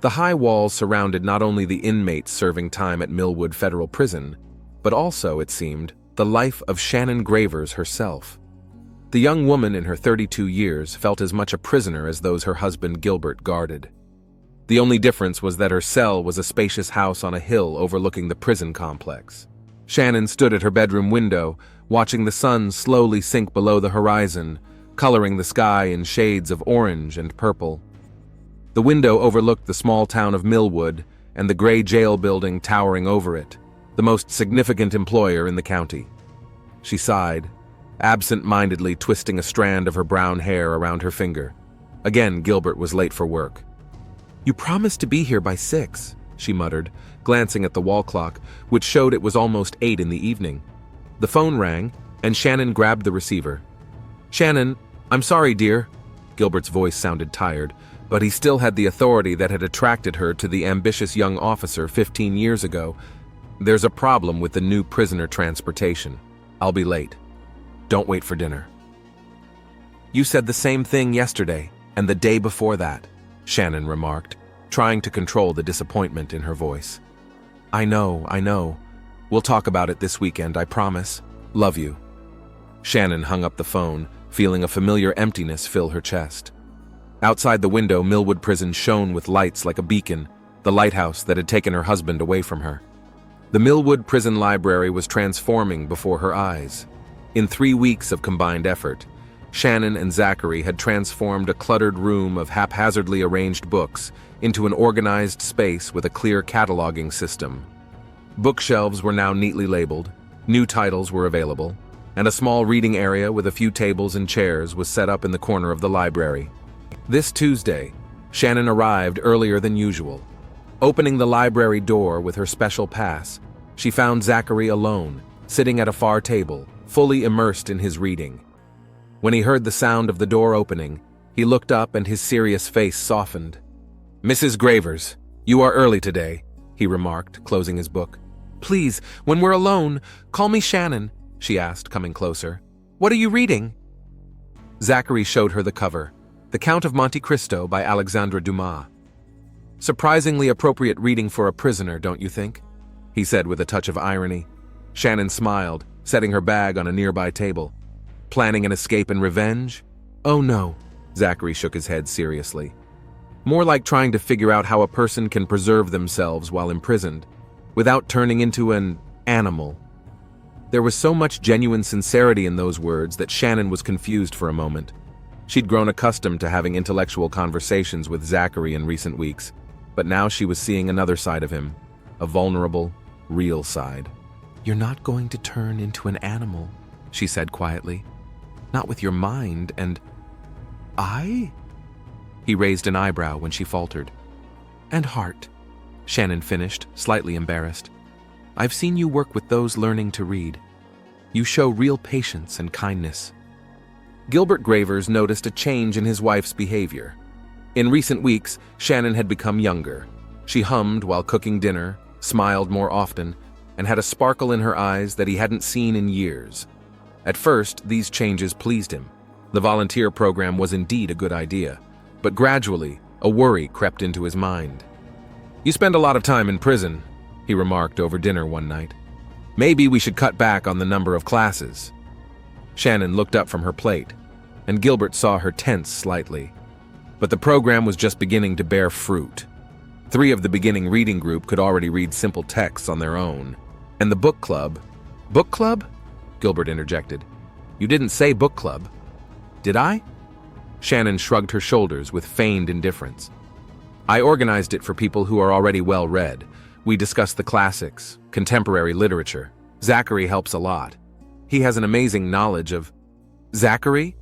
The high walls surrounded not only the inmates serving time at Millwood Federal Prison, but also, it seemed, the life of Shannon Gravers herself. The young woman in her 32 years felt as much a prisoner as those her husband Gilbert guarded. The only difference was that her cell was a spacious house on a hill overlooking the prison complex. Shannon stood at her bedroom window, watching the sun slowly sink below the horizon, coloring the sky in shades of orange and purple. The window overlooked the small town of Millwood and the gray jail building towering over it, the most significant employer in the county. She sighed, absent-mindedly twisting a strand of her brown hair around her finger. Again, Gilbert was late for work. "You promised to be here by 6, she muttered, glancing at the wall clock, which showed it was almost 8 in the evening. The phone rang, and Shannon grabbed the receiver. "Shannon, I'm sorry, dear." Gilbert's voice sounded tired, but he still had the authority that had attracted her to the ambitious young officer 15 years ago. "There's a problem with the new prisoner transportation. I'll be late. Don't wait for dinner." "You said the same thing yesterday, and the day before that," Shannon remarked, trying to control the disappointment in her voice. I know. We'll talk about it this weekend, I promise. Love you." Shannon hung up the phone, feeling a familiar emptiness fill her chest. Outside the window, Millwood Prison shone with lights like a beacon, the lighthouse that had taken her husband away from her. The Millwood Prison Library was transforming before her eyes. In 3 weeks of combined effort, Shannon and Zachary had transformed a cluttered room of haphazardly arranged books into an organized space with a clear cataloging system. Bookshelves were now neatly labeled, new titles were available, and a small reading area with a few tables and chairs was set up in the corner of the library. This Tuesday, Shannon arrived earlier than usual. Opening the library door with her special pass, she found Zachary alone, sitting at a far table, fully immersed in his reading. When he heard the sound of the door opening, he looked up and his serious face softened. "Mrs. Gravers, you are early today," he remarked, closing his book. "Please, when we're alone, call me Shannon," she asked, coming closer. "What are you reading?" Zachary showed her the cover, The Count of Monte Cristo by Alexandre Dumas. "Surprisingly appropriate reading for a prisoner, don't you think?" he said with a touch of irony. Shannon smiled, setting her bag on a nearby table. "Planning an escape and revenge?" "Oh no," Zachary shook his head seriously. "More like trying to figure out how a person can preserve themselves while imprisoned, without turning into an animal." There was so much genuine sincerity in those words that Shannon was confused for a moment. She'd grown accustomed to having intellectual conversations with Zachary in recent weeks, but now she was seeing another side of him, a vulnerable, real side. "You're not going to turn into an animal," she said quietly. "Not with your mind and..." "I?" He raised an eyebrow when she faltered. "And heart," Shannon finished, slightly embarrassed. "I've seen you work with those learning to read. You show real patience and kindness." Gilbert Gravers noticed a change in his wife's behavior. In recent weeks, Shannon had become younger. She hummed while cooking dinner, smiled more often, and had a sparkle in her eyes that he hadn't seen in years. At first, these changes pleased him. The volunteer program was indeed a good idea, but gradually, a worry crept into his mind. "You spend a lot of time in prison," he remarked over dinner one night. "Maybe we should cut back on the number of classes." Shannon looked up from her plate, and Gilbert saw her tense slightly. But the program was just beginning to bear fruit. 3 of the beginning reading group could already read simple texts on their own. And the book club... "Book club?" Gilbert interjected. "You didn't say book club." "Did I?" Shannon shrugged her shoulders with feigned indifference. "I organized it for people who are already well-read. We discuss the classics, contemporary literature. Zachary helps a lot. He has an amazing knowledge of..." "Zachary?"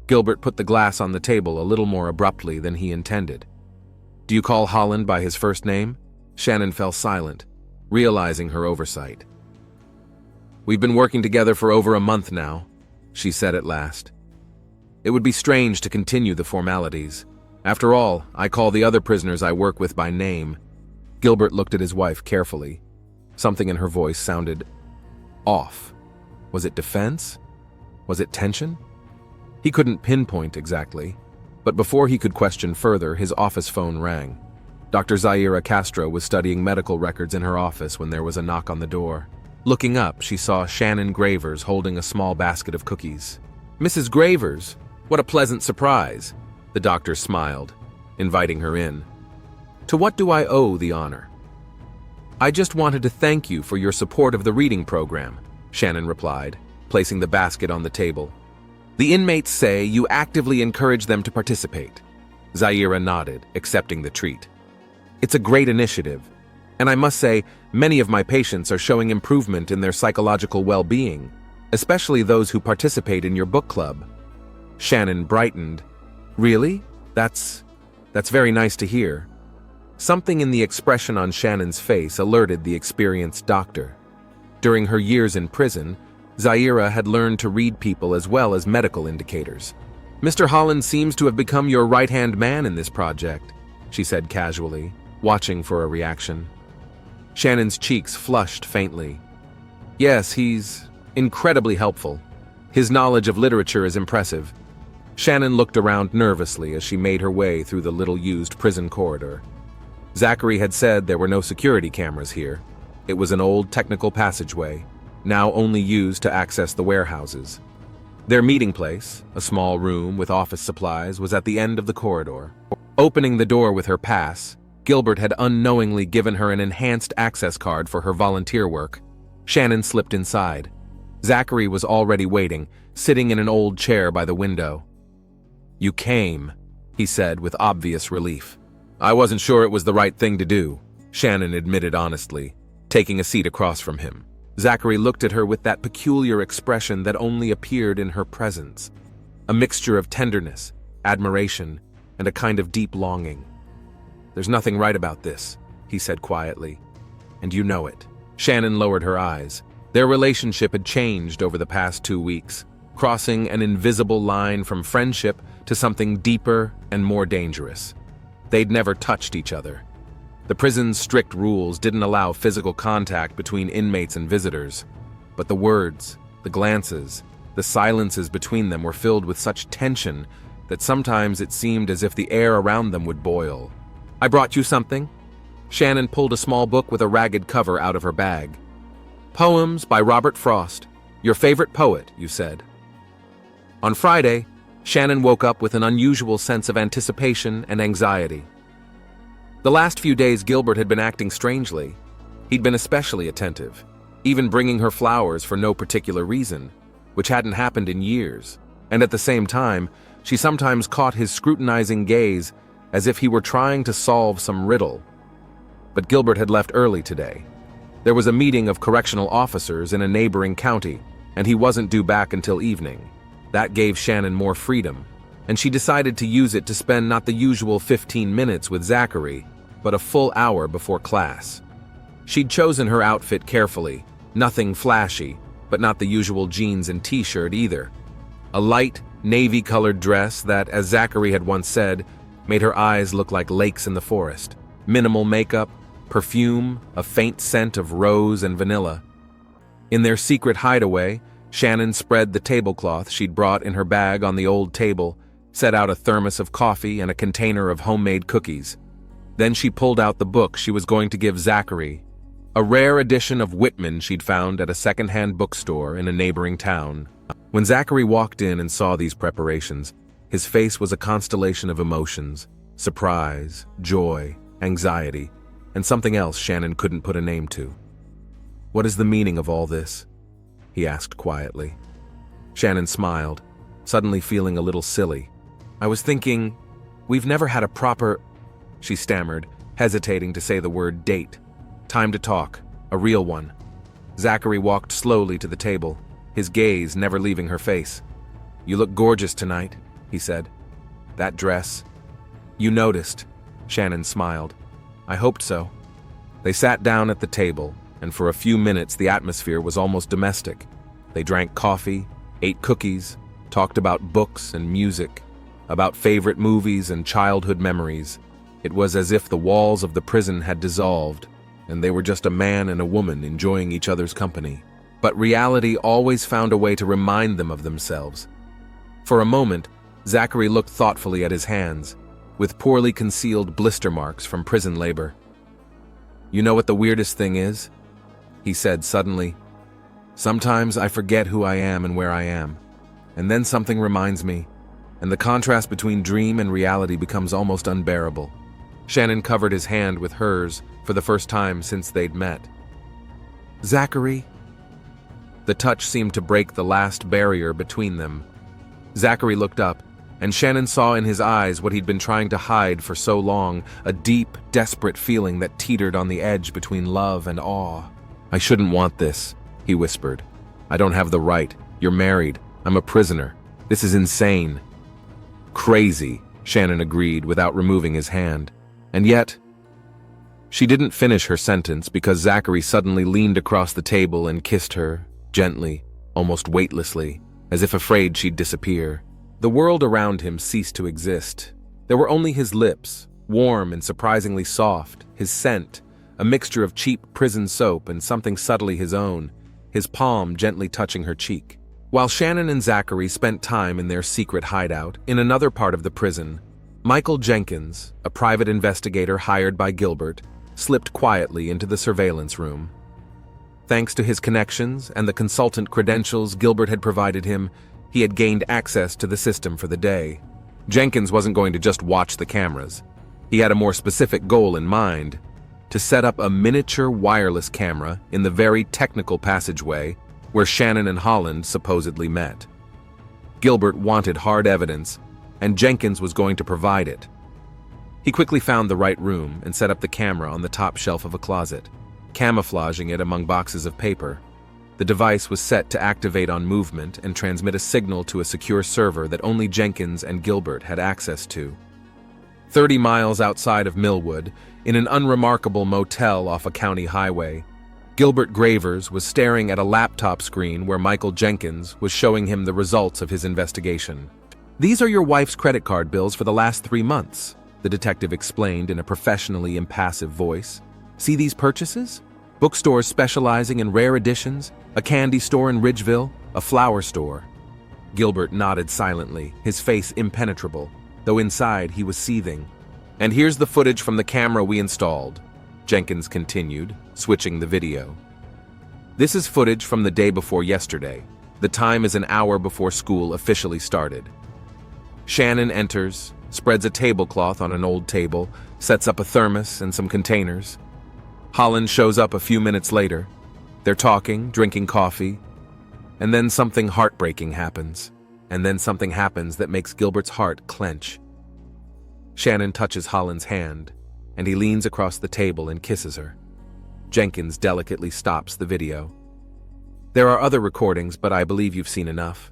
Gilbert put the glass on the table a little more abruptly than he intended. "Do you call Holland by his first name?" Shannon fell silent, realizing her oversight. "We've been working together for over a month now," she said at last. "It would be strange to continue the formalities. After all, I call the other prisoners I work with by name." Gilbert looked at his wife carefully. Something in her voice sounded off. Was it defense? Was it tension? He couldn't pinpoint exactly, but before he could question further, his office phone rang. Dr. Zaira Castro was studying medical records in her office when there was a knock on the door. Looking up, she saw Shannon Gravers holding a small basket of cookies. "Mrs. Gravers, what a pleasant surprise," the doctor smiled, inviting her in. "To what do I owe the honor?" "I just wanted to thank you for your support of the reading program," Shannon replied, placing the basket on the table. "The inmates say you actively encourage them to participate." Zaira nodded, accepting the treat. "It's a great initiative, and I must say, many of my patients are showing improvement in their psychological well-being, especially those who participate in your book club." Shannon brightened. "Really? That's very nice to hear." Something in the expression on Shannon's face alerted the experienced doctor. During her years in prison, Zaira had learned to read people as well as medical indicators. "Mr. Holland seems to have become your right-hand man in this project," she said casually, watching for a reaction. Shannon's cheeks flushed faintly. "Yes, he's incredibly helpful. His knowledge of literature is impressive." Shannon looked around nervously as she made her way through the little-used prison corridor. Zachary had said there were no security cameras here. It was an old technical passageway, now only used to access the warehouses. Their meeting place, a small room with office supplies, was at the end of the corridor. Opening the door with her pass, Gilbert had unknowingly given her an enhanced access card for her volunteer work. Shannon slipped inside. Zachary was already waiting, sitting in an old chair by the window. "You came," he said with obvious relief. "I wasn't sure it was the right thing to do," Shannon admitted honestly, taking a seat across from him. Zachary looked at her with that peculiar expression that only appeared in her presence, a mixture of tenderness, admiration, and a kind of deep longing. "There's nothing right about this," he said quietly, "and you know it." Shannon lowered her eyes. Their relationship had changed over the past 2 weeks, crossing an invisible line from friendship to something deeper and more dangerous. They'd never touched each other. The prison's strict rules didn't allow physical contact between inmates and visitors, but the words, the glances, the silences between them were filled with such tension that sometimes it seemed as if the air around them would boil. "I brought you something." Shannon pulled a small book with a ragged cover out of her bag. "Poems by Robert Frost. Your favorite poet, you said." On Friday, Shannon woke up with an unusual sense of anticipation and anxiety. The last few days Gilbert had been acting strangely. He'd been especially attentive, even bringing her flowers for no particular reason, which hadn't happened in years, and at the same time, she sometimes caught his scrutinizing gaze as if he were trying to solve some riddle. But Gilbert had left early today. There was a meeting of correctional officers in a neighboring county, and he wasn't due back until evening. That gave Shannon more freedom, and she decided to use it to spend not the usual 15 minutes with Zachary, but a full hour before class. She'd chosen her outfit carefully, nothing flashy, but not the usual jeans and t-shirt either. A light, navy-colored dress that, as Zachary had once said, made her eyes look like lakes in the forest. Minimal makeup, perfume, a faint scent of rose and vanilla. In their secret hideaway, Shannon spread the tablecloth she'd brought in her bag on the old table, set out a thermos of coffee and a container of homemade cookies. Then she pulled out the book she was going to give Zachary, a rare edition of Whitman she'd found at a second-hand bookstore in a neighboring town. When Zachary walked in and saw these preparations, his face was a constellation of emotions: surprise, joy, anxiety, and something else Shannon couldn't put a name to. "What is the meaning of all this?" he asked quietly. Shannon smiled, suddenly feeling a little silly. "I was thinking, we've never had a proper..." she stammered, hesitating to say the word date. "Time to talk, a real one." Zachary walked slowly to the table, his gaze never leaving her face. "You look gorgeous tonight," he said. "That dress." "You noticed," Shannon smiled. "I hoped so." They sat down at the table, and for a few minutes the atmosphere was almost domestic. They drank coffee, ate cookies, talked about books and music, about favorite movies and childhood memories. It was as if the walls of the prison had dissolved, and they were just a man and a woman enjoying each other's company. But reality always found a way to remind them of themselves. For a moment, Zachary looked thoughtfully at his hands, with poorly concealed blister marks from prison labor. "You know what the weirdest thing is?" he said suddenly. "Sometimes I forget who I am and where I am, and then something reminds me, and the contrast between dream and reality becomes almost unbearable." Shannon covered his hand with hers for the first time since they'd met. "Zachary?" The touch seemed to break the last barrier between them. Zachary looked up, and Shannon saw in his eyes what he'd been trying to hide for so long, a deep, desperate feeling that teetered on the edge between love and awe. "I shouldn't want this," he whispered. "I don't have the right. You're married. I'm a prisoner. This is insane." "Crazy," Shannon agreed without removing his hand. "And yet—" She didn't finish her sentence because Zachary suddenly leaned across the table and kissed her, gently, almost weightlessly, as if afraid she'd disappear. The world around him ceased to exist. There were only his lips, warm and surprisingly soft, his scent, a mixture of cheap prison soap and something subtly his own, his palm gently touching her cheek. While Shannon and Zachary spent time in their secret hideout in another part of the prison, Michael Jenkins, a private investigator hired by Gilbert, slipped quietly into the surveillance room. Thanks to his connections and the consultant credentials Gilbert had provided him, he had gained access to the system for the day. Jenkins wasn't going to just watch the cameras. He had a more specific goal in mind: to set up a miniature wireless camera in the very technical passageway where Shannon and Holland supposedly met. Gilbert wanted hard evidence, and Jenkins was going to provide it. He quickly found the right room and set up the camera on the top shelf of a closet, camouflaging it among boxes of paper. The device was set to activate on movement and transmit a signal to a secure server that only Jenkins and Gilbert had access to. 30 miles outside of Millwood, in an unremarkable motel off a county highway, Gilbert Gravers was staring at a laptop screen where Michael Jenkins was showing him the results of his investigation. "These are your wife's credit card bills for the last 3 months," the detective explained in a professionally impassive voice. "See these purchases? Bookstores specializing in rare editions, a candy store in Ridgeville, a flower store." Gilbert nodded silently, his face impenetrable, though inside he was seething. "And here's the footage from the camera we installed," Jenkins continued, switching the video. "This is footage from the day before yesterday. The time is an hour before school officially started." Shannon enters, spreads a tablecloth on an old table, sets up a thermos and some containers. Holland shows up a few minutes later. They're talking, drinking coffee, and then something heartbreaking happens. And then something happens that makes Gilbert's heart clench. Shannon touches Holland's hand, and he leans across the table and kisses her. Jenkins delicately stops the video. "There are other recordings, but I believe you've seen enough."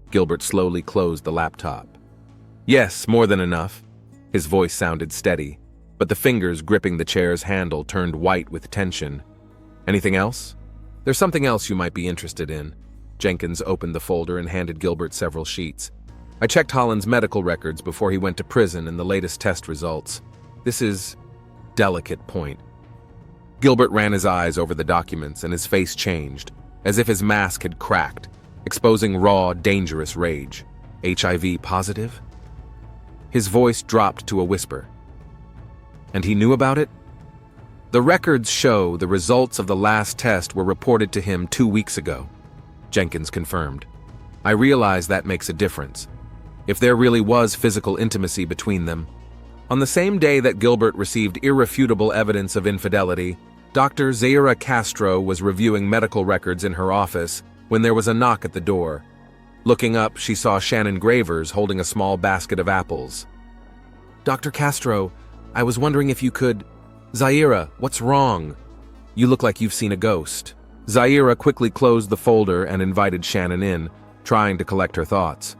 Gilbert slowly closed the laptop. "Yes, more than enough." His voice sounded steady, but the fingers gripping the chair's handle turned white with tension. "Anything else?" "There's something else you might be interested in." Jenkins opened the folder and handed Gilbert several sheets. "I checked Holland's medical records before he went to prison and the latest test results. This is delicate point." Gilbert ran his eyes over the documents and his face changed, as if his mask had cracked, exposing raw, dangerous rage. "HIV positive?" His voice dropped to a whisper. "And he knew about it?" "The records show the results of the last test were reported to him 2 weeks ago," Jenkins confirmed. "I realize that makes a difference. If there really was physical intimacy between them." On the same day that Gilbert received irrefutable evidence of infidelity, Dr. Zaira Castro was reviewing medical records in her office when there was a knock at the door. Looking up, she saw Shannon Gravers holding a small basket of apples. "Dr. Castro, I was wondering if you could—" "Zaira, what's wrong? You look like you've seen a ghost." Zaira quickly closed the folder and invited Shannon in, trying to collect her thoughts.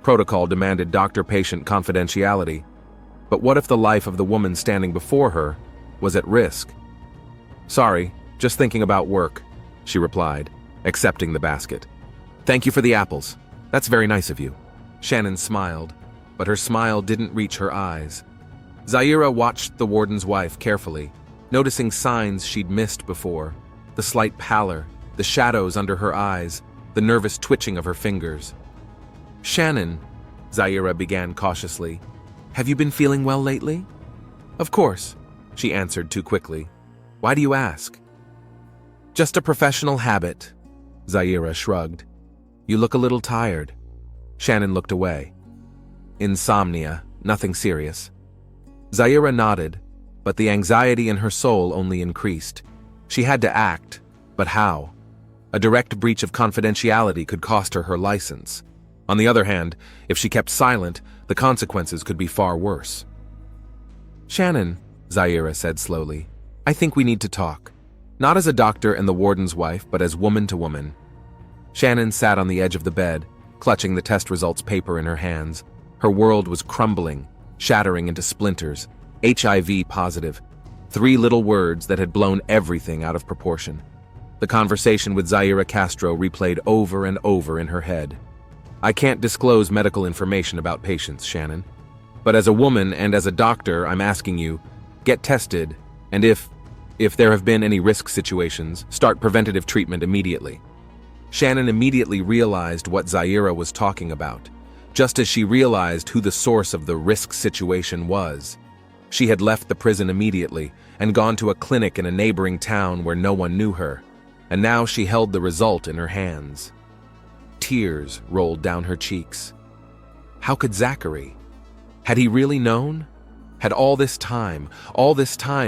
Protocol demanded doctor-patient confidentiality. But what if the life of the woman standing before her was at risk? "Sorry, just thinking about work," she replied, accepting the basket. "Thank you for the apples. That's very nice of you." Shannon smiled, but her smile didn't reach her eyes. Zaira watched the warden's wife carefully, noticing signs she'd missed before: the slight pallor, the shadows under her eyes, the nervous twitching of her fingers. "Shannon," Zaira began cautiously, Have you been feeling well lately? Of course, she answered too quickly. Why do you ask? Just a professional habit, Zaira shrugged. You look a little tired. Shannon looked away. Insomnia, nothing serious. Zaira nodded, but the anxiety in her soul only increased. She had to act, but how? A direct breach of confidentiality could cost her her license. On the other hand, if she kept silent, the consequences could be far worse. Shannon, Zaira said slowly, I think we need to talk. Not as a doctor and the warden's wife, but as woman to woman. Shannon sat on the edge of the bed, clutching the test results paper in her hands. Her world was crumbling, shattering into splinters. HIV positive. 3 little words that had blown everything out of proportion. The conversation with Zaira Castro replayed over and over in her head. I can't disclose medical information about patients, Shannon. But as a woman and as a doctor, I'm asking you, get tested, and if there have been any risk situations, start preventative treatment immediately. Shannon immediately realized what Zaira was talking about, just as she realized who the source of the risk situation was. She had left the prison immediately and gone to a clinic in a neighboring town where no one knew her, and now she held the result in her hands. Tears rolled down her cheeks. How could Zachary? Had he really known? Had all this time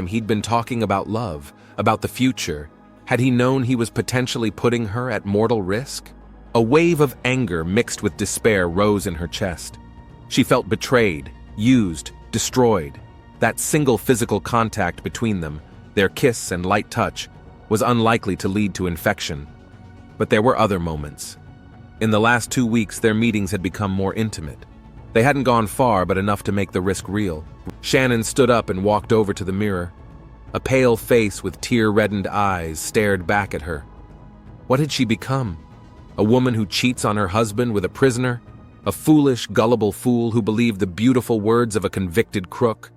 he'd been talking about love, about the future, had he known he was potentially putting her at mortal risk? A wave of anger mixed with despair rose in her chest. She felt betrayed, used, destroyed. That single physical contact between them, their kiss and light touch, was unlikely to lead to infection. But there were other moments. In the last 2 weeks, their meetings had become more intimate. They hadn't gone far, but enough to make the risk real. Shannon stood up and walked over to the mirror. A pale face with tear-reddened eyes stared back at her. What had she become? A woman who cheats on her husband with a prisoner? A foolish, gullible fool who believed the beautiful words of a convicted crook?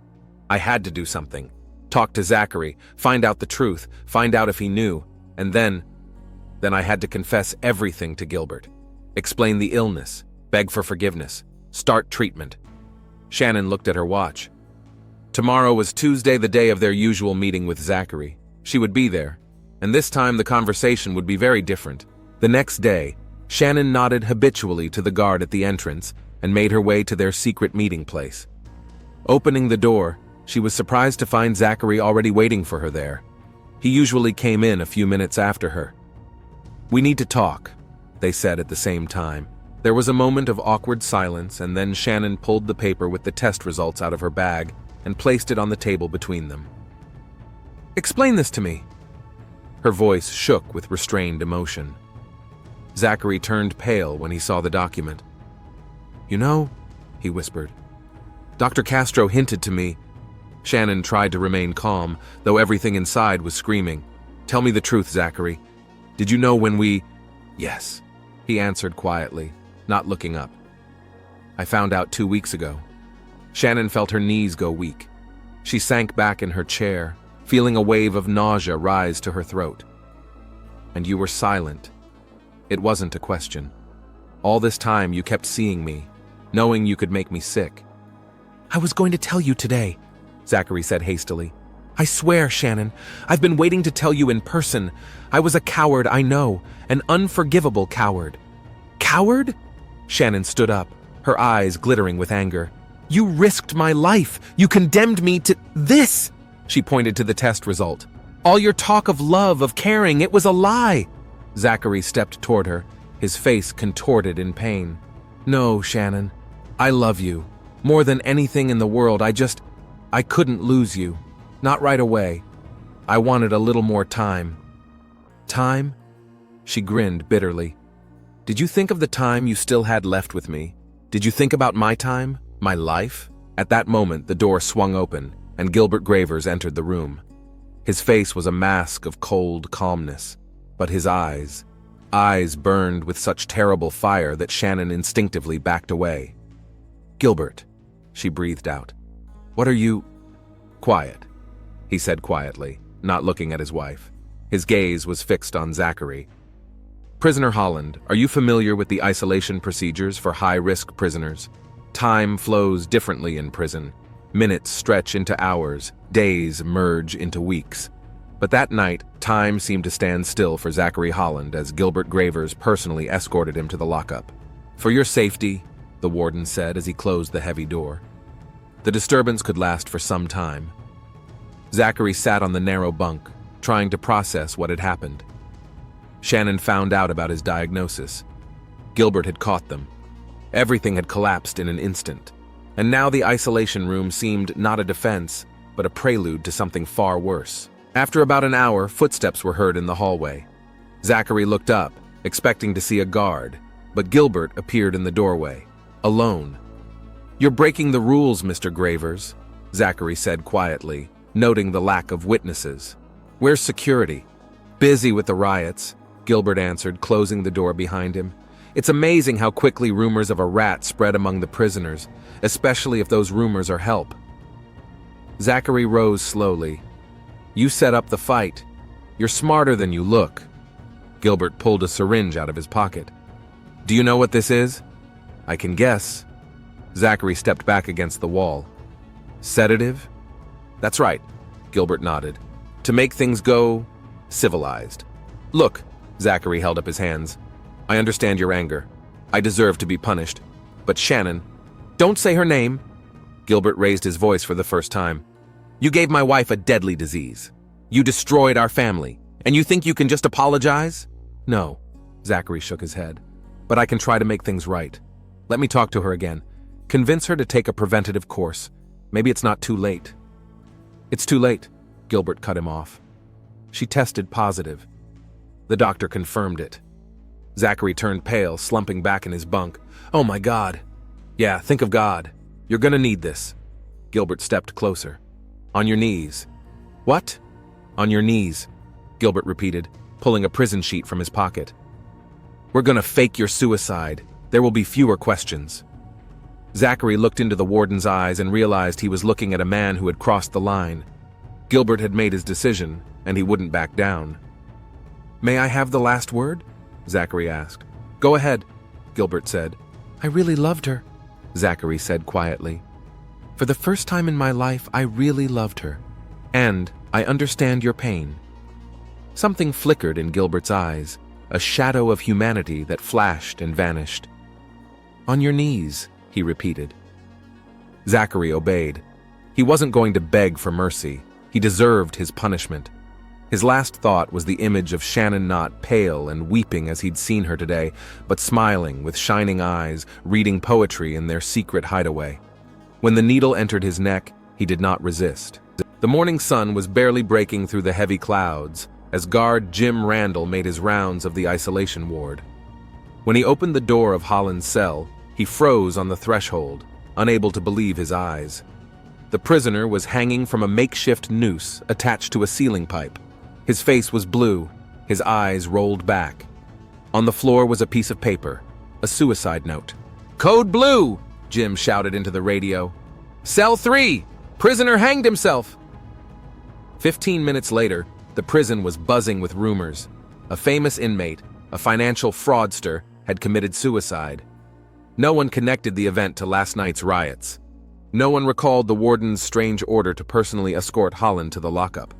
I had to do something. Talk to Zachary, find out the truth, find out if he knew, and then I had to confess everything to Gilbert. Explain the illness, beg for forgiveness, start treatment. Shannon looked at her watch. Tomorrow was Tuesday, the day of their usual meeting with Zachary. She would be there, and this time the conversation would be very different. The next day, Shannon nodded habitually to the guard at the entrance and made her way to their secret meeting place. Opening the door, she was surprised to find Zachary already waiting for her there. He usually came in a few minutes after her. We need to talk, they said at the same time. There was a moment of awkward silence, and then Shannon pulled the paper with the test results out of her bag and placed it on the table between them. Explain this to me. Her voice shook with restrained emotion. Zachary turned pale when he saw the document. You know, he whispered. Dr. Castro hinted to me. Shannon tried to remain calm, though everything inside was screaming. Tell me the truth, Zachary. Did you know when we... Yes, he answered quietly, not looking up. I found out 2 weeks ago. Shannon felt her knees go weak. She sank back in her chair, feeling a wave of nausea rise to her throat. And you were silent. It wasn't a question. All this time you kept seeing me, knowing you could make me sick. I was going to tell you today, Zachary said hastily. I swear, Shannon, I've been waiting to tell you in person. I was a coward, I know, an unforgivable coward. Coward? Shannon stood up, her eyes glittering with anger. You risked my life. You condemned me to this. She pointed to the test result. All your talk of love, of caring, it was a lie. Zachary stepped toward her, his face contorted in pain. No, Shannon, I love you. More than anything in the world, I couldn't lose you. Not right away. I wanted a little more time. Time? She grinned bitterly. Did you think of the time you still had left with me? Did you think about my time? My life? At that moment, the door swung open, and Gilbert Gravers entered the room. His face was a mask of cold calmness, but his eyes burned with such terrible fire that Shannon instinctively backed away. Gilbert, she breathed out. What are you... Quiet, he said quietly, not looking at his wife. His gaze was fixed on Zachary. Prisoner Holland, are you familiar with the isolation procedures for high-risk prisoners? Time flows differently in prison. Minutes stretch into hours, days merge into weeks. But that night, time seemed to stand still for Zachary Holland as Gilbert Gravers personally escorted him to the lockup. "For your safety," the warden said as he closed the heavy door. The disturbance could last for some time. Zachary sat on the narrow bunk, trying to process what had happened. Shannon found out about his diagnosis. Gilbert had caught them. Everything had collapsed in an instant. And now the isolation room seemed not a defense, but a prelude to something far worse. After about an hour, footsteps were heard in the hallway. Zachary looked up, expecting to see a guard, but Gilbert appeared in the doorway, alone. "You're breaking the rules, Mr. Gravers," Zachary said quietly, noting the lack of witnesses. "Where's security?" "Busy with the riots," Gilbert answered, closing the door behind him. "It's amazing how quickly rumors of a rat spread among the prisoners, especially if those rumors are help." Zachary rose slowly. "You set up the fight. You're smarter than you look." Gilbert pulled a syringe out of his pocket. "Do you know what this is?" "I can guess." Zachary stepped back against the wall. "Sedative?" "That's right," Gilbert nodded. "To make things go civilized." "Look," Zachary held up his hands. "I understand your anger. I deserve to be punished. But Shannon—" "Don't say her name." Gilbert raised his voice for the first time. "You gave my wife a deadly disease. You destroyed our family. And you think you can just apologize?" "No," Zachary shook his head. "But I can try to make things right. Let me talk to her again. Convince her to take a preventative course. Maybe it's not too late." "It's too late," Gilbert cut him off. "She tested positive." The doctor confirmed it. Zachary turned pale, slumping back in his bunk. "Oh my God." "Yeah, think of God. You're gonna need this." Gilbert stepped closer. "On your knees." "What?" "On your knees," Gilbert repeated, pulling a prison sheet from his pocket. "We're gonna fake your suicide. There will be fewer questions." Zachary looked into the warden's eyes and realized he was looking at a man who had crossed the line. Gilbert had made his decision, and he wouldn't back down. "May I have the last word?" Zachary asked. "Go ahead," Gilbert said. "I really loved her," Zachary said quietly. "For the first time in my life, I really loved her. And I understand your pain." Something flickered in Gilbert's eyes, a shadow of humanity that flashed and vanished. "On your knees," he repeated. Zachary obeyed. He wasn't going to beg for mercy. He deserved his punishment. His last thought was the image of Shannon Knott, pale and weeping as he'd seen her today, but smiling with shining eyes, reading poetry in their secret hideaway. When the needle entered his neck, he did not resist. The morning sun was barely breaking through the heavy clouds as guard Jim Randall made his rounds of the isolation ward. When he opened the door of Holland's cell, he froze on the threshold, unable to believe his eyes. The prisoner was hanging from a makeshift noose attached to a ceiling pipe. His face was blue, his eyes rolled back. On the floor was a piece of paper, a suicide note. "Code Blue!" Jim shouted into the radio. "Cell 3! Prisoner hanged himself!" 15 minutes later, the prison was buzzing with rumors. A famous inmate, a financial fraudster, had committed suicide. No one connected the event to last night's riots. No one recalled the warden's strange order to personally escort Holland to the lockup.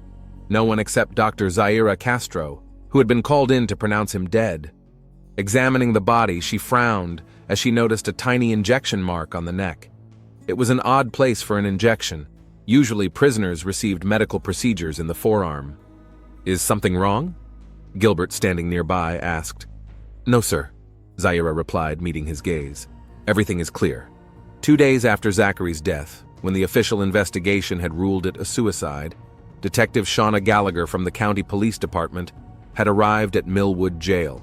No one except Dr. Zaira Castro, who had been called in to pronounce him dead. Examining the body, she frowned as she noticed a tiny injection mark on the neck. It was an odd place for an injection. Usually prisoners received medical procedures in the forearm. "Is something wrong?" Gilbert, standing nearby, asked. "No, sir," Zaira replied, meeting his gaze. "Everything is clear." 2 days after Zachary's death, when the official investigation had ruled it a suicide, Detective Shauna Gallagher from the county police department had arrived at Millwood Jail.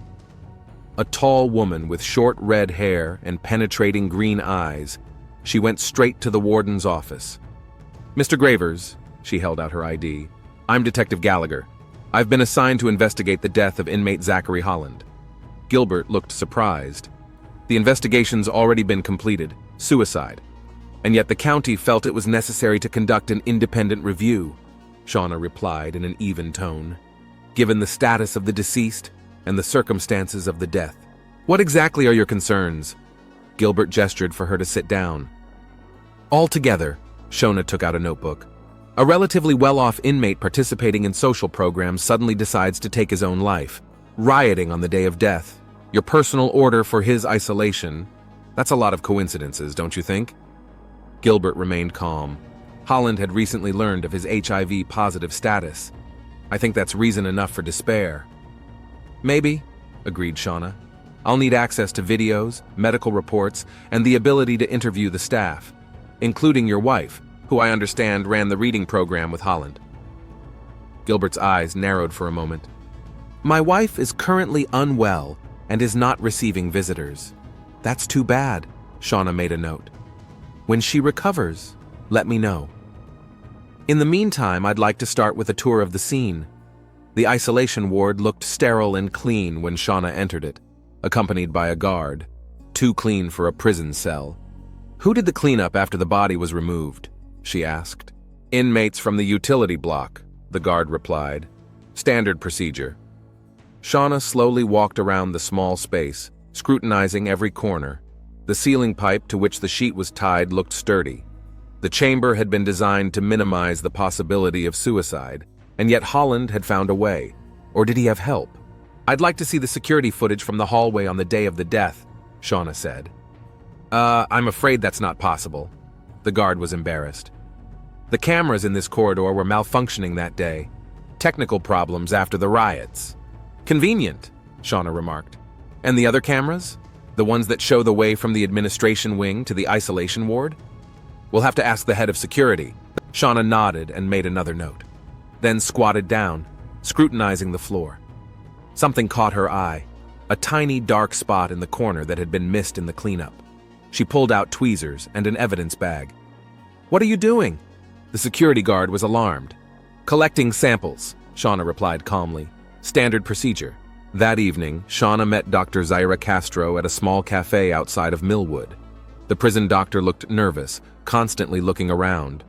A tall woman with short red hair and penetrating green eyes, she went straight to the warden's office. "Mr. Gravers," she held out her ID, "I'm Detective Gallagher. I've been assigned to investigate the death of inmate Zachary Holland." Gilbert looked surprised. The investigation's already been completed, suicide. And yet the county felt it was necessary to conduct an independent review, Shauna replied in an even tone, "given the status of the deceased and the circumstances of the death. What exactly are your concerns?" Gilbert gestured for her to sit down. Altogether, Shona took out a notebook. A relatively well-off inmate participating in social programs suddenly decides to take his own life, rioting on the day of death. Your personal order for his isolation. That's a lot of coincidences, don't you think? Gilbert remained calm. Holland had recently learned of his HIV positive status. I think that's reason enough for despair. Maybe, agreed Shona. I'll need access to videos, medical reports, and the ability to interview the staff, including your wife, who I understand ran the reading program with Holland. Gilbert's eyes narrowed for a moment. My wife is currently unwell and is not receiving visitors. That's too bad, Shona made a note. When she recovers, let me know. In the meantime, I'd like to start with a tour of the scene. The isolation ward looked sterile and clean when Shona entered it, accompanied by a guard. Too clean for a prison cell. Who did the cleanup after the body was removed? She asked. Inmates from the utility block, the guard replied. Standard procedure. Shona slowly walked around the small space, scrutinizing every corner. The ceiling pipe to which the sheet was tied looked sturdy. The chamber had been designed to minimize the possibility of suicide, and yet Holland had found a way. Or did he have help? I'd like to see the security footage from the hallway on the day of the death, Shona said. I'm afraid that's not possible. The guard was embarrassed. The cameras in this corridor were malfunctioning that day. Technical problems after the riots. Convenient, Shona remarked. And the other cameras? The ones that show the way from the administration wing to the isolation ward? We'll have to ask the head of security. Shona nodded and made another note, then squatted down, scrutinizing the floor. Something caught her eye, a tiny dark spot in the corner that had been missed in the cleanup. She pulled out tweezers and an evidence bag. What are you doing? The security guard was alarmed. Collecting samples, Shona replied calmly. Standard procedure. That evening, Shona met Dr. Zaira Castro at a small cafe outside of Millwood. The prison doctor looked nervous, constantly looking around.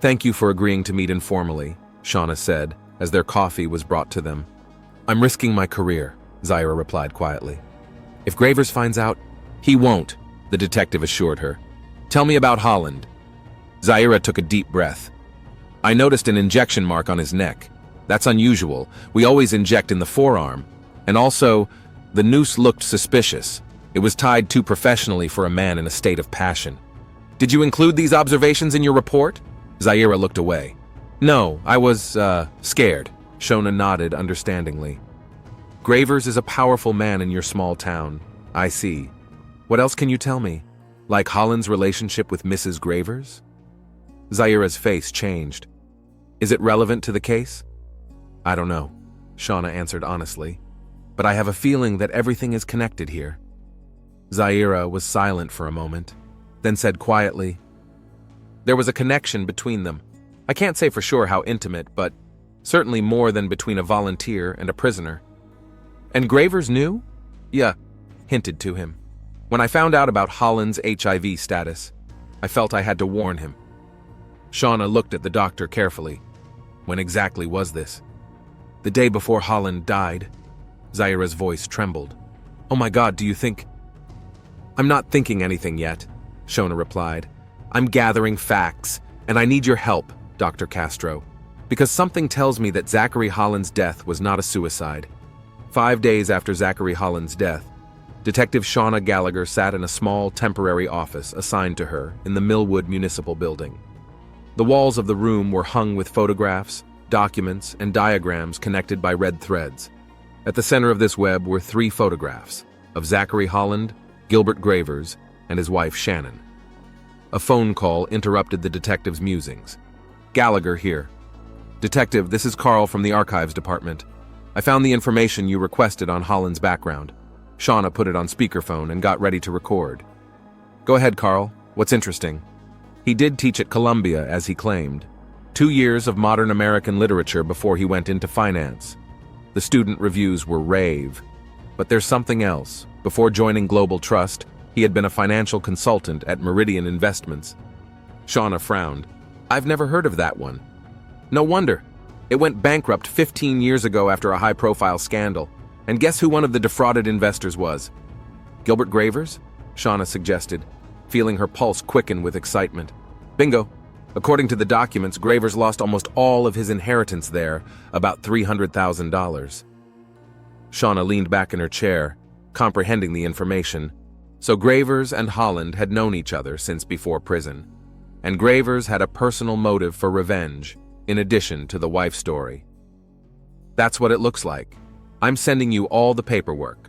Thank you for agreeing to meet informally, Shona said, as their coffee was brought to them. I'm risking my career, Zaira replied quietly. If Gravers finds out, he won't, the detective assured her. Tell me about Holland. Zaira took a deep breath. I noticed an injection mark on his neck. That's unusual. We always inject in the forearm. And also, the noose looked suspicious. It was tied too professionally for a man in a state of passion. Did you include these observations in your report? Zaira looked away. No, I was, scared. Shona nodded understandingly. Gravers is a powerful man in your small town. I see. What else can you tell me? Like Holland's relationship with Mrs. Gravers? Zaira's face changed. Is it relevant to the case? I don't know, Shona answered honestly. But I have a feeling that everything is connected here. Zaira was silent for a moment, then said quietly, there was a connection between them. I can't say for sure how intimate, but certainly more than between a volunteer and a prisoner. And Gravers knew? Yeah, hinted to him. When I found out about Holland's HIV status, I felt I had to warn him. Shona looked at the doctor carefully. When exactly was this? The day before Holland died. Zaira's voice trembled. Oh my God, do you think... I'm not thinking anything yet, Shona replied. I'm gathering facts, and I need your help, Dr. Castro, because something tells me that Zachary Holland's death was not a suicide. 5 days after Zachary Holland's death, Detective Shauna Gallagher sat in a small temporary office assigned to her in the Millwood Municipal Building. The walls of the room were hung with photographs, documents, and diagrams connected by red threads. At the center of this web were 3 photographs of Zachary Holland, Gilbert Gravers, and his wife Shannon. A phone call interrupted the detective's musings. Gallagher here. Detective, this is Carl from the Archives Department. I found the information you requested on Holland's background. Shauna put it on speakerphone and got ready to record. Go ahead, Carl. What's interesting? He did teach at Columbia, as he claimed. 2 years of modern American literature before he went into finance. The student reviews were rave. But there's something else. Before joining Global Trust, he had been a financial consultant at Meridian Investments. Shauna frowned. I've never heard of that one. No wonder. It went bankrupt 15 years ago after a high-profile scandal. And guess who one of the defrauded investors was? Gilbert Gravers? Shauna suggested, feeling her pulse quicken with excitement. Bingo! According to the documents, Gravers lost almost all of his inheritance there, about $300,000. Shauna leaned back in her chair, comprehending the information. So Gravers and Holland had known each other since before prison, and Gravers had a personal motive for revenge, in addition to the wife story. That's what it looks like. I'm sending you all the paperwork.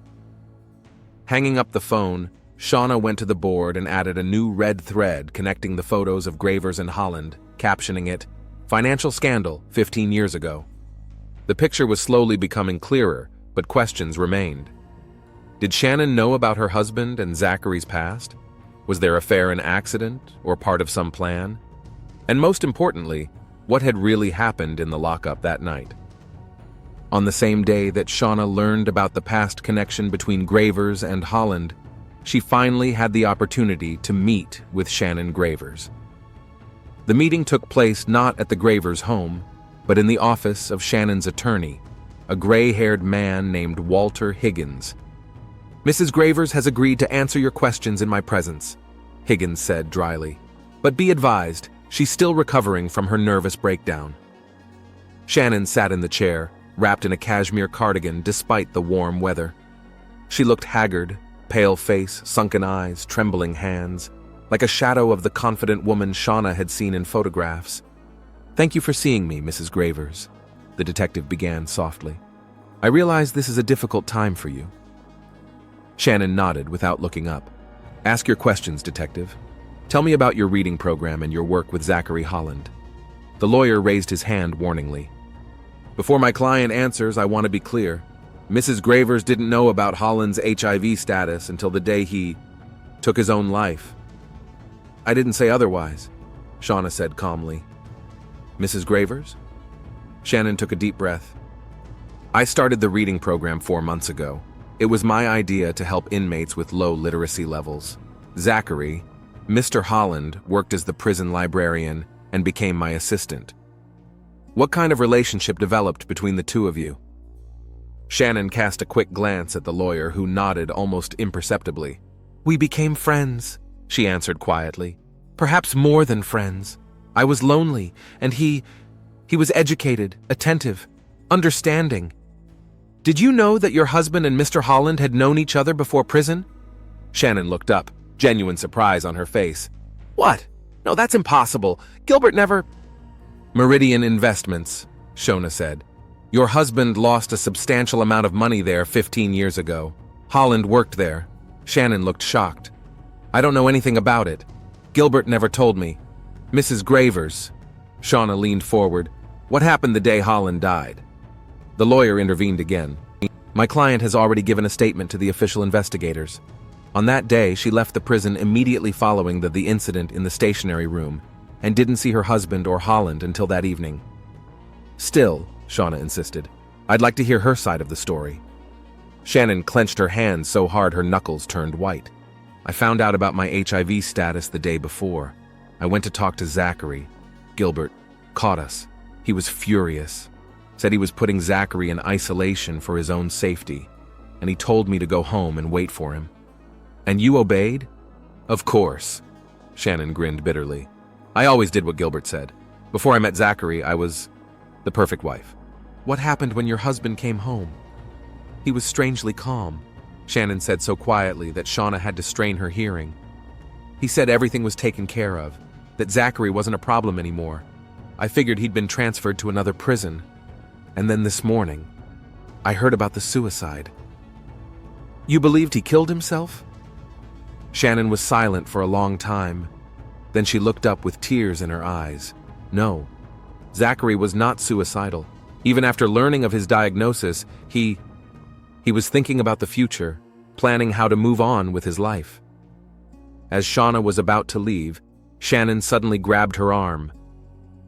Hanging up the phone, Shauna went to the board and added a new red thread connecting the photos of Gravers and Holland, captioning it, "Financial Scandal, 15 years ago." The picture was slowly becoming clearer, but questions remained. Did Shannon know about her husband and Zachary's past? Was their affair an accident or part of some plan? And most importantly, what had really happened in the lockup that night? On the same day that Shauna learned about the past connection between Gravers and Holland, she finally had the opportunity to meet with Shannon Gravers. The meeting took place not at the Gravers' home, but in the office of Shannon's attorney, a gray-haired man named Walter Higgins. "Mrs. Gravers has agreed to answer your questions in my presence," Higgins said dryly. "But be advised, she's still recovering from her nervous breakdown." Shannon sat in the chair, wrapped in a cashmere cardigan despite the warm weather. She looked haggard, pale face, sunken eyes, trembling hands, like a shadow of the confident woman Shauna had seen in photographs. "Thank you for seeing me, Mrs. Gravers," the detective began softly. "I realize this is a difficult time for you." Shannon nodded without looking up. "Ask your questions, detective. Tell me about your reading program and your work with Zachary Holland." The lawyer raised his hand warningly. "Before my client answers, I want to be clear. Mrs. Gravers didn't know about Holland's HIV status until the day he took his own life." "I didn't say otherwise," Shauna said calmly. "Mrs. Gravers?" Shannon took a deep breath. "I started the reading program 4 months ago. It was my idea to help inmates with low literacy levels. Zachary, Mr. Holland, worked as the prison librarian and became my assistant. What kind of relationship developed between the two of you?" Shannon cast a quick glance at the lawyer, who nodded almost imperceptibly. "We became friends," she answered quietly. "Perhaps more than friends. I was lonely, and he was educated, attentive, understanding. Did you know that your husband and Mr. Holland had known each other before prison?" Shannon looked up, genuine surprise on her face. "What? No, that's impossible. Gilbert never—" "Meridian Investments," Shauna said. "Your husband lost a substantial amount of money there 15 years ago. Holland worked there." Shannon looked shocked. "I don't know anything about it. Gilbert never told me." "Mrs. Gravers," Shauna leaned forward. "What happened the day Holland died?" The lawyer intervened again. "My client has already given a statement to the official investigators. On that day, she left the prison immediately following the incident in the stationery room and didn't see her husband or Holland until that evening." "Still," Shauna insisted, "I'd like to hear her side of the story." Shannon clenched her hands so hard her knuckles turned white. "I found out about my HIV status the day before. I went to talk to Zachary. Gilbert caught us. He was furious. Said he was putting Zachary in isolation for his own safety, and he told me to go home and wait for him." "And you obeyed?" "Of course," Shannon grinned bitterly. "I always did what Gilbert said. Before I met Zachary, I was the perfect wife." "What happened when your husband came home?" "He was strangely calm," Shannon said so quietly that Shauna had to strain her hearing. "He said everything was taken care of, that Zachary wasn't a problem anymore. I figured he'd been transferred to another prison. And then this morning, I heard about the suicide." "You believed he killed himself?" Shannon was silent for a long time. Then she looked up with tears in her eyes. "No, Zachary was not suicidal. Even after learning of his diagnosis, he was thinking about the future, planning how to move on with his life." As Shauna was about to leave, Shannon suddenly grabbed her arm.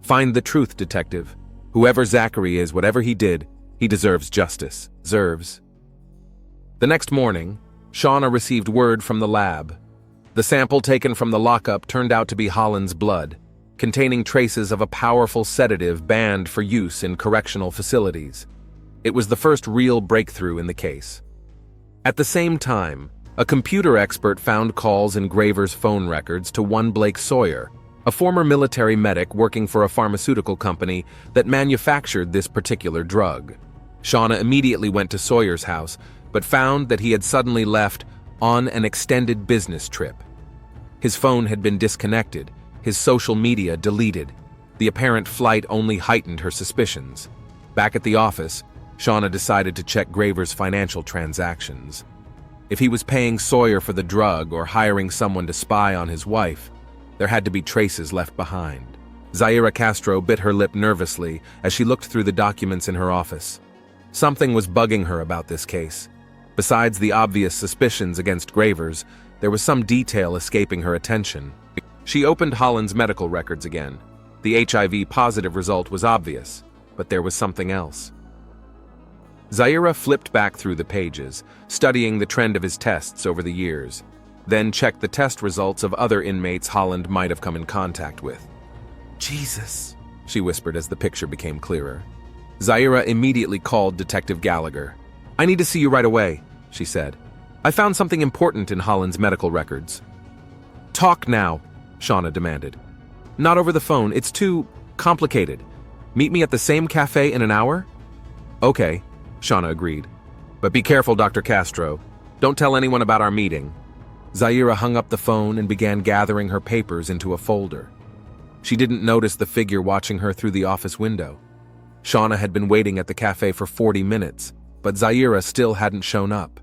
"Find the truth, detective. Whoever Zachary is, whatever he did, he deserves justice. Deserves." The next morning, Shauna received word from the lab. The sample taken from the lockup turned out to be Holland's blood, containing traces of a powerful sedative banned for use in correctional facilities. It was the first real breakthrough in the case. At the same time, A computer expert found calls in Graver's phone records to one Blake Sawyer, a former military medic working for a pharmaceutical company that manufactured this particular drug. Shauna immediately went to Sawyer's house, but found that he had suddenly left on an extended business trip. His phone had been disconnected, his social media deleted. The apparent flight only heightened her suspicions. Back at the office, Shauna decided to check Graver's financial transactions. If he was paying Sawyer for the drug or hiring someone to spy on his wife, there had to be traces left behind. Zaira Castro bit her lip nervously as she looked through the documents in her office. Something was bugging her about this case. Besides the obvious suspicions against Gravers, there was some detail escaping her attention. She opened Holland's medical records again. The HIV positive result was obvious, but there was something else. Zaira flipped back through the pages, studying the trend of his tests over the years, then checked the test results of other inmates Holland might have come in contact with. "Jesus," she whispered as the picture became clearer. Zaira immediately called Detective Gallagher. "I need to see you right away," she said. "I found something important in Holland's medical records." "Talk now," Shauna demanded. "Not over the phone, it's too complicated. Meet me at the same cafe in an hour?" "Okay," Shauna agreed. "But be careful, Dr. Castro. Don't tell anyone about our meeting." Zaira hung up the phone and began gathering her papers into a folder. She didn't notice the figure watching her through the office window. Shauna had been waiting at the cafe for 40 minutes, but Zaira still hadn't shown up.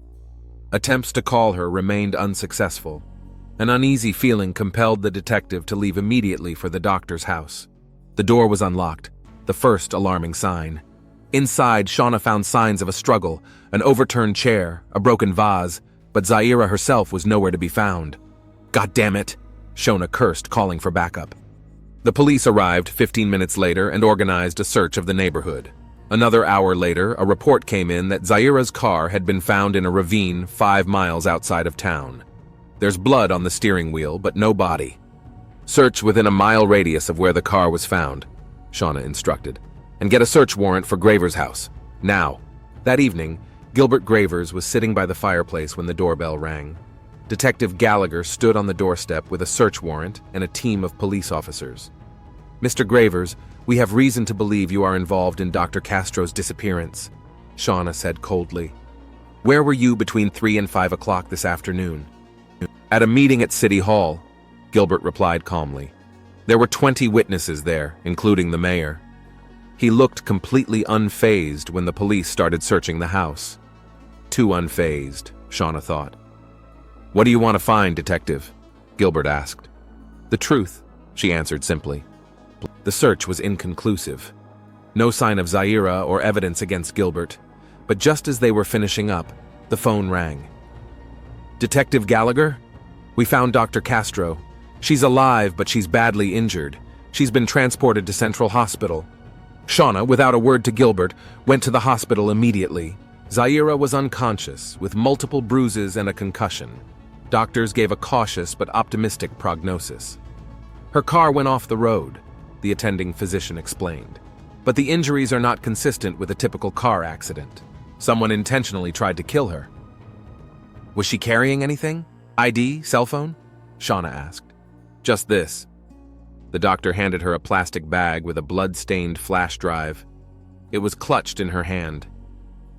Attempts to call her remained unsuccessful. An uneasy feeling compelled the detective to leave immediately for the doctor's house. The door was unlocked, the first alarming sign. Inside, Shauna found signs of a struggle, an overturned chair, a broken vase, but Zaira herself was nowhere to be found. "God damn it," Shauna cursed, calling for backup. The police arrived 15 minutes later and organized a search of the neighborhood. Another hour later, a report came in that Zaira's car had been found in a ravine 5 miles outside of town. There's blood on the steering wheel, but no body. "Search within a mile radius of where the car was found," Shauna instructed, "and get a search warrant for Graver's house. Now." That evening, Gilbert Gravers was sitting by the fireplace when the doorbell rang. Detective Gallagher stood on the doorstep with a search warrant and a team of police officers. "Mr. Gravers, we have reason to believe you are involved in Dr. Castro's disappearance," Shauna said coldly. "Where were you between 3 and 5 o'clock this afternoon?" "At a meeting at City Hall," Gilbert replied calmly. "There were 20 witnesses there, including the mayor." He looked completely unfazed when the police started searching the house. Too unfazed, Shauna thought. "What do you want to find, Detective?" Gilbert asked. "The truth," she answered simply. The search was inconclusive. No sign of Zaira or evidence against Gilbert, but just as they were finishing up, the phone rang. "Detective Gallagher? We found Dr. Castro. She's alive, but she's badly injured. She's been transported to Central Hospital." Shauna, without a word to Gilbert, went to the hospital immediately. Zaira was unconscious, with multiple bruises and a concussion. Doctors gave a cautious but optimistic prognosis. "Her car went off the road," the attending physician explained. "But the injuries are not consistent with a typical car accident. Someone intentionally tried to kill her." "Was she carrying anything? ID, cell phone?" Shauna asked. "Just this." The doctor handed her a plastic bag with a blood-stained flash drive. It was clutched in her hand.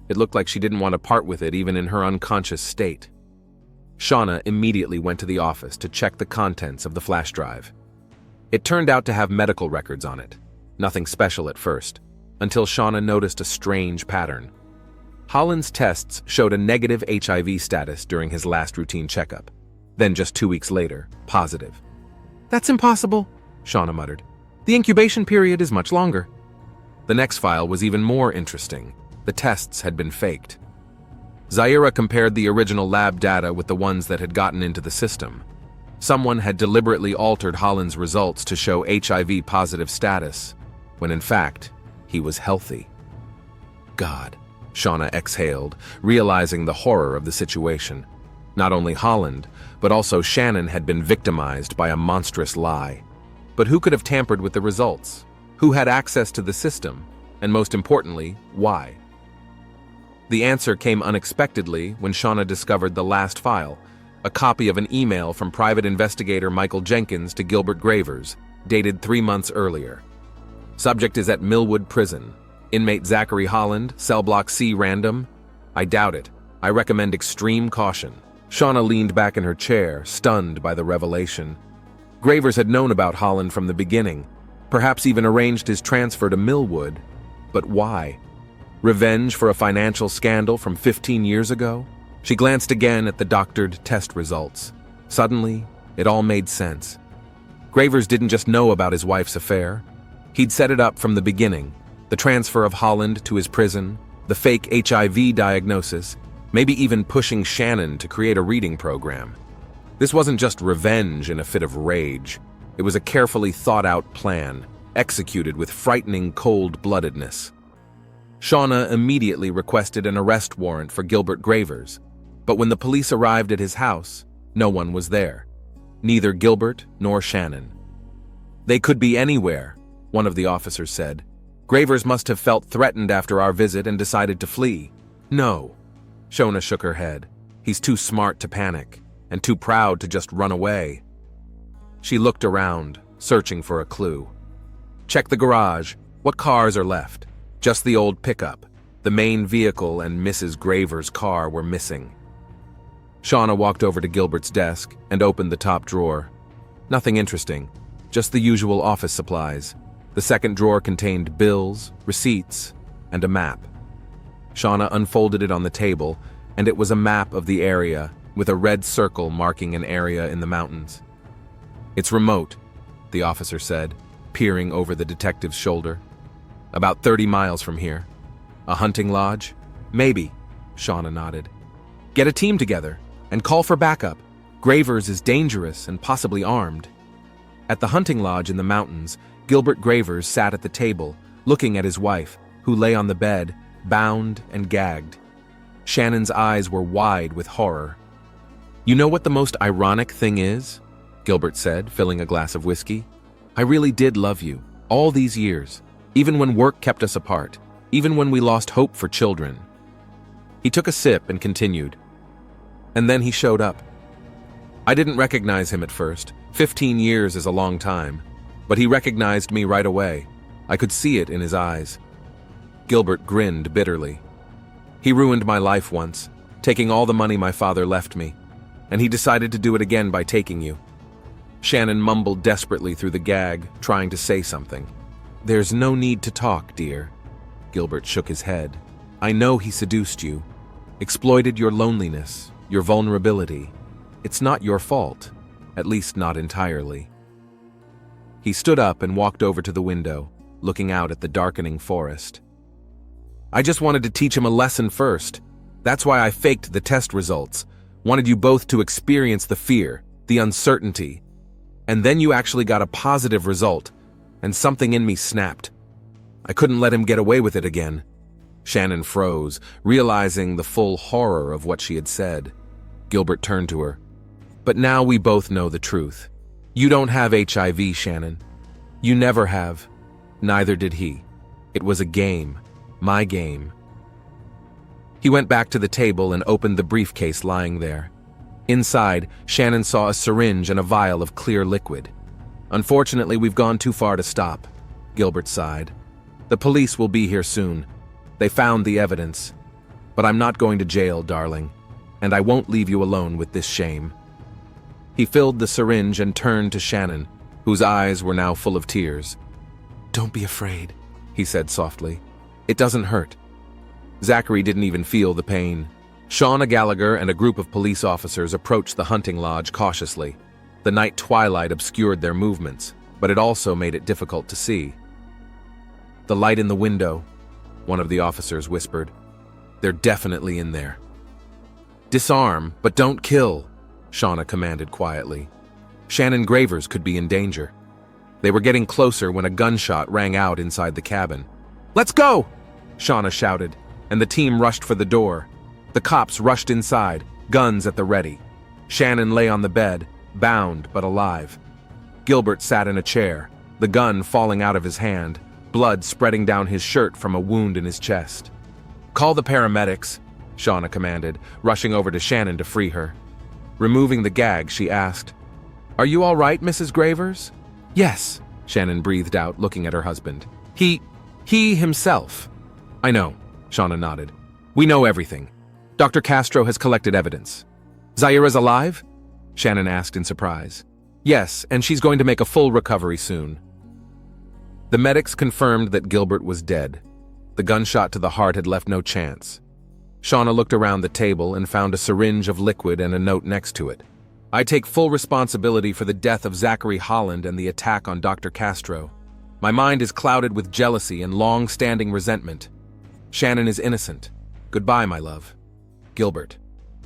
It looked like she didn't want to part with it even in her unconscious state. Shauna immediately went to the office to check the contents of the flash drive. It turned out to have medical records on it. Nothing special at first, until Shauna noticed a strange pattern. Holland's tests showed a negative HIV status during his last routine checkup. Then just 2 weeks later, positive. "That's impossible," Shauna muttered. "The incubation period is much longer." The next file was even more interesting. The tests had been faked. Zaira compared the original lab data with the ones that had gotten into the system. Someone had deliberately altered Holland's results to show HIV positive status, when in fact, he was healthy. God, Shauna exhaled, realizing the horror of the situation. Not only Holland, but also Shannon had been victimized by a monstrous lie. But who could have tampered with the results? Who had access to the system? And most importantly, why? The answer came unexpectedly when Shauna discovered the last file, a copy of an email from private investigator Michael Jenkins to Gilbert Gravers, dated 3 months earlier. Subject is at Millwood Prison. Inmate Zachary Holland, cell block C random. I doubt it. I recommend extreme caution. Shauna leaned back in her chair, stunned by the revelation. Gravers had known about Holland from the beginning, perhaps even arranged his transfer to Millwood. But why? Revenge for a financial scandal from 15 years ago? She glanced again at the doctored test results. Suddenly, it all made sense. Gravers didn't just know about his wife's affair. He'd set it up from the beginning. The transfer of Holland to his prison, the fake HIV diagnosis, maybe even pushing Shannon to create a reading program. This wasn't just revenge in a fit of rage. It was a carefully thought-out plan, executed with frightening cold-bloodedness. Shauna immediately requested an arrest warrant for Gilbert Gravers, but when the police arrived at his house, no one was there. Neither Gilbert nor Shannon. They could be anywhere, one of the officers said. Gravers must have felt threatened after our visit and decided to flee. No. Shauna shook her head. He's too smart to panic, and too proud to just run away. She looked around, searching for a clue. Check the garage. What cars are left? Just the old pickup. The main vehicle and Mrs. Gravers' car were missing. Shauna walked over to Gilbert's desk and opened the top drawer. Nothing interesting, just the usual office supplies. The second drawer contained bills, receipts, and a map. Shauna unfolded it on the table, and it was a map of the area, with a red circle marking an area in the mountains. It's remote, the officer said, peering over the detective's shoulder. About 30 miles from here. A hunting lodge? Maybe, Shauna nodded. Get a team together, and call for backup. Gravers is dangerous and possibly armed. At the hunting lodge in the mountains, Gilbert Gravers sat at the table, looking at his wife, who lay on the bed, bound and gagged. Shannon's eyes were wide with horror. You know what the most ironic thing is? Gilbert said, filling a glass of whiskey. I really did love you, all these years, even when work kept us apart, even when we lost hope for children. He took a sip and continued. And then he showed up. I didn't recognize him at first. 15 years is a long time. But he recognized me right away. I could see it in his eyes. Gilbert grinned bitterly. He ruined my life once, taking all the money my father left me, and he decided to do it again by taking you. Shannon mumbled desperately through the gag, trying to say something. There's no need to talk, dear. Gilbert shook his head. I know he seduced you, exploited your loneliness, your vulnerability. It's not your fault, at least not entirely. He stood up and walked over to the window, looking out at the darkening forest. I just wanted to teach him a lesson first. That's why I faked the test results. Wanted you both to experience the fear, the uncertainty. And then you actually got a positive result, and something in me snapped. I couldn't let him get away with it again. Shannon froze, realizing the full horror of what she had said. Gilbert turned to her. But now we both know the truth. You don't have HIV, Shannon. You never have. Neither did he. It was a game. My game. He went back to the table and opened the briefcase lying there. Inside, Shannon saw a syringe and a vial of clear liquid. Unfortunately, we've gone too far to stop, Gilbert sighed. The police will be here soon. They found the evidence. But I'm not going to jail, darling, and I won't leave you alone with this shame. He filled the syringe and turned to Shannon, whose eyes were now full of tears. Don't be afraid, he said softly. It doesn't hurt. Zachary didn't even feel the pain. Shauna Gallagher and a group of police officers approached the hunting lodge cautiously. The night twilight obscured their movements, but it also made it difficult to see. The light in the window, one of the officers whispered. They're definitely in there. Disarm, but don't kill, Shauna commanded quietly. Shannon Gravers could be in danger. They were getting closer when a gunshot rang out inside the cabin. Let's go! Shauna shouted, and the team rushed for the door. The cops rushed inside, guns at the ready. Shannon lay on the bed, bound but alive. Gilbert sat in a chair, the gun falling out of his hand, blood spreading down his shirt from a wound in his chest. Call the paramedics, Shauna commanded, rushing over to Shannon to free her. Removing the gag, she asked, "Are you all right, Mrs. Gravers?" "Yes," Shannon breathed out, looking at her husband. He himself." "I know," Shauna nodded. "We know everything. Dr. Castro has collected evidence." "Zaira's alive?" Shannon asked in surprise. "Yes, and she's going to make a full recovery soon." The medics confirmed that Gilbert was dead. The gunshot to the heart had left no chance. Shauna looked around the table and found a syringe of liquid and a note next to it. "I take full responsibility for the death of Zachary Holland and the attack on Dr. Castro. My mind is clouded with jealousy and long-standing resentment. Shannon is innocent. Goodbye, my love. Gilbert."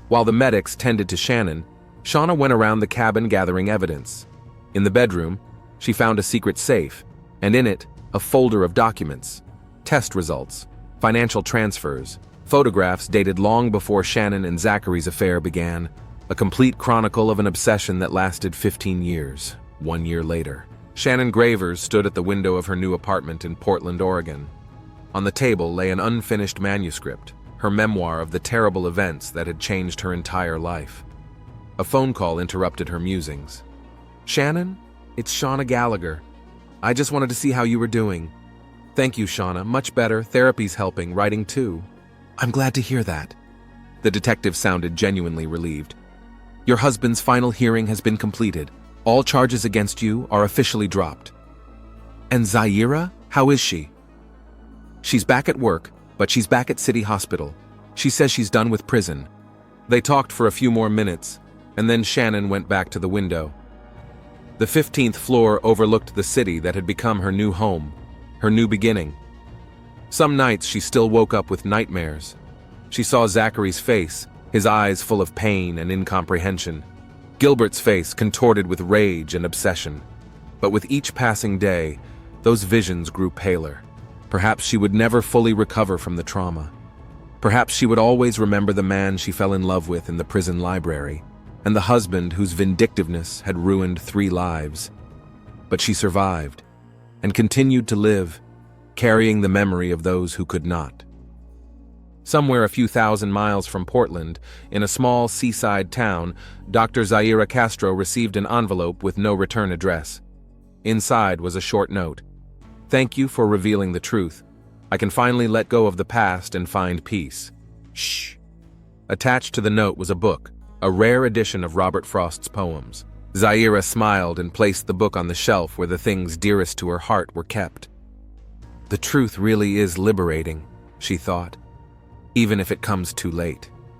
While the medics tended to Shannon, Shauna went around the cabin gathering evidence. In the bedroom, she found a secret safe, and in it, a folder of documents, test results, financial transfers, photographs dated long before Shannon and Zachary's affair began, a complete chronicle of an obsession that lasted 15 years. 1 year later, Shannon Gravers stood at the window of her new apartment in Portland, Oregon. On the table lay an unfinished manuscript, her memoir of the terrible events that had changed her entire life. A phone call interrupted her musings. "Shannon, it's Shauna Gallagher. I just wanted to see how you were doing." "Thank you, Shauna. Much better. Therapy's helping. Writing too." "I'm glad to hear that." The detective sounded genuinely relieved. "Your husband's final hearing has been completed. All charges against you are officially dropped." "And Zaira? How is she?" "She's back at work, but she's back at City Hospital. She says she's done with prison." They talked for a few more minutes, and then Shannon went back to the window. The 15th floor overlooked the city that had become her new home, her new beginning. Some nights she still woke up with nightmares. She saw Zachary's face, his eyes full of pain and incomprehension. Gilbert's face contorted with rage and obsession. But with each passing day, those visions grew paler. Perhaps she would never fully recover from the trauma. Perhaps she would always remember the man she fell in love with in the prison library, and the husband whose vindictiveness had ruined 3 lives. But she survived, and continued to live, carrying the memory of those who could not. Somewhere a few thousand miles from Portland, in a small seaside town, Dr. Zaira Castro received an envelope with no return address. Inside was a short note. "Thank you for revealing the truth. I can finally let go of the past and find peace. Shh." Attached to the note was a book, a rare edition of Robert Frost's poems. Zaira smiled and placed the book on the shelf where the things dearest to her heart were kept. "The truth really is liberating," she thought, "even if it comes too late."